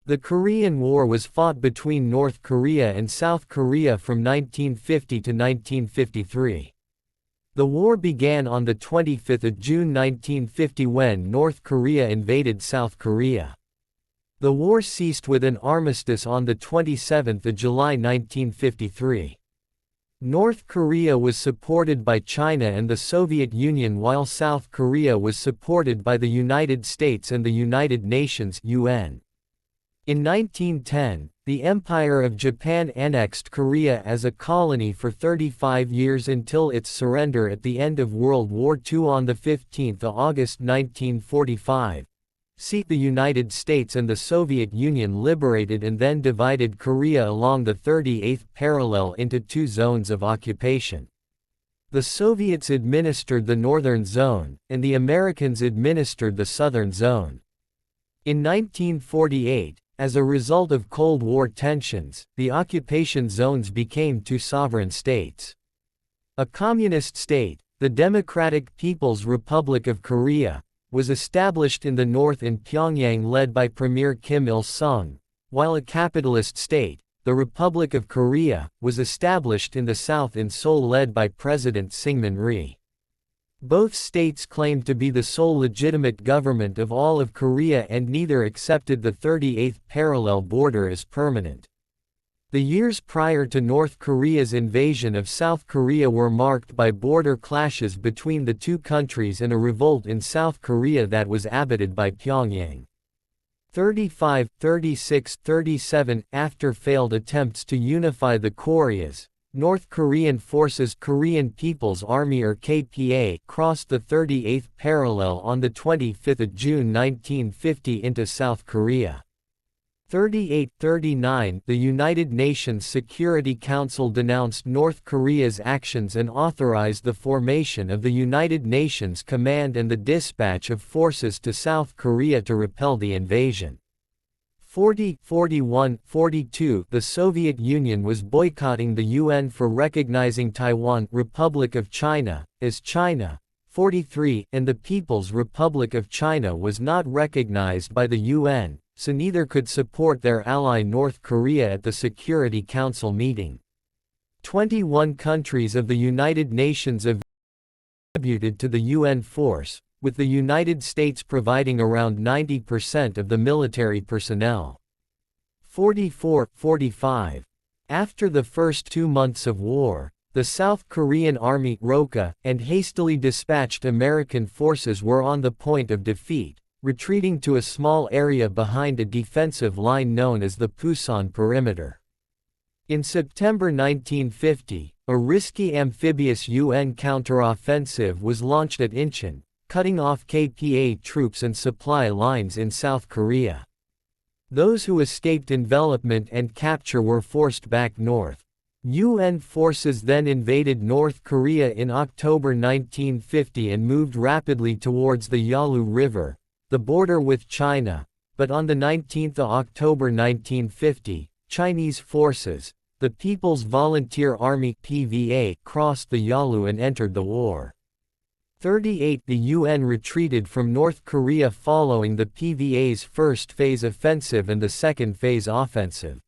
The Korean War was fought between North Korea and South Korea from 1950 to 1953. The war began on 25 June 1950 when North Korea invaded South Korea. The war ceased with an armistice on 27 July 1953. North Korea was supported by China and the Soviet Union while South Korea was supported by the United States and the United Nations (UN). In 1910, the Empire of Japan annexed Korea as a colony for 35 years until its surrender at the end of World War II on 15 August 1945. The United States and the Soviet Union liberated and then divided Korea along the 38th parallel into two zones of occupation. The Soviets administered the Northern Zone, and the Americans administered the Southern Zone. In 1948, as a result of Cold War tensions, the occupation zones became two sovereign states. A communist state, the Democratic People's Republic of Korea, was established in the north in Pyongyang led by Premier Kim Il-sung, while a capitalist state, the Republic of Korea, was established in the south in Seoul led by President Syngman Rhee. Both states claimed to be the sole legitimate government of all of Korea and neither accepted the 38th parallel border as permanent. The years prior to North Korea's invasion of South Korea were marked by border clashes between the two countries and a revolt in South Korea that was abetted by Pyongyang. 35, 36, 37 After failed attempts to unify the Koreas, North Korean forces Korean People's Army or KPA crossed the 38th parallel on 25 June 1950 into South Korea. 38-39 The United Nations Security Council denounced North Korea's actions and authorized the formation of the United Nations Command and the dispatch of forces to South Korea to repel the invasion. 40, 41, 42 The Soviet Union was boycotting the UN for recognizing Taiwan Republic of China as China. 43 And the People's Republic of China was not recognized by the UN, so neither could support their ally North Korea at the Security Council meeting. 21 countries of the United Nations contributed to the UN force, with the United States providing around 90% of the military personnel. 44-45 After the first 2 months of war, the South Korean Army (ROKA) and hastily dispatched American forces were on the point of defeat, retreating to a small area behind a defensive line known as the Pusan Perimeter. In September 1950, a risky amphibious UN counteroffensive was launched at Incheon, cutting off KPA troops and supply lines in South Korea. Those who escaped envelopment and capture were forced back north. UN forces then invaded North Korea in October 1950 and moved rapidly towards the Yalu River, the border with China, but on 19 October 1950, Chinese forces, the People's Volunteer Army (PVA), crossed the Yalu and entered the war. 38 The UN retreated from North Korea following the PVA's first phase offensive and the second phase offensive.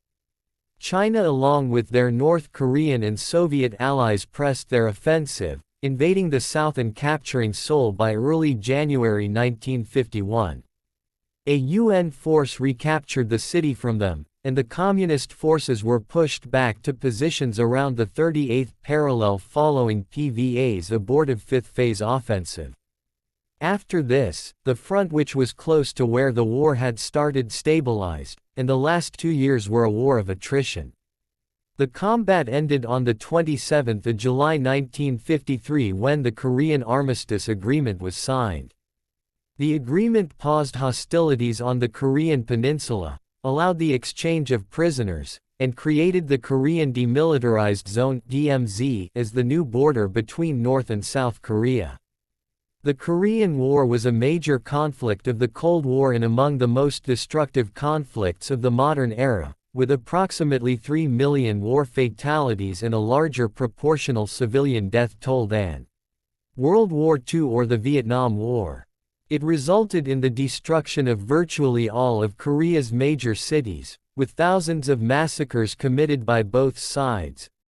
China along with their North Korean and Soviet allies pressed their offensive, invading the south and capturing Seoul by early January 1951. A UN force recaptured the city from them, and the Communist forces were pushed back to positions around the 38th parallel following PVA's abortive fifth phase offensive. After this, the front which was close to where the war had started stabilized, and the last 2 years were a war of attrition. The combat ended on 27 July 1953 when the Korean Armistice Agreement was signed. The agreement paused hostilities on the Korean peninsula, allowed the exchange of prisoners, and created the Korean Demilitarized Zone (DMZ) as the new border between North and South Korea. The Korean War was a major conflict of the Cold War and among the most destructive conflicts of the modern era, with approximately 3 million war fatalities and a larger proportional civilian death toll than World War II or the Vietnam War. It resulted in the destruction of virtually all of Korea's major cities, with thousands of massacres committed by both sides,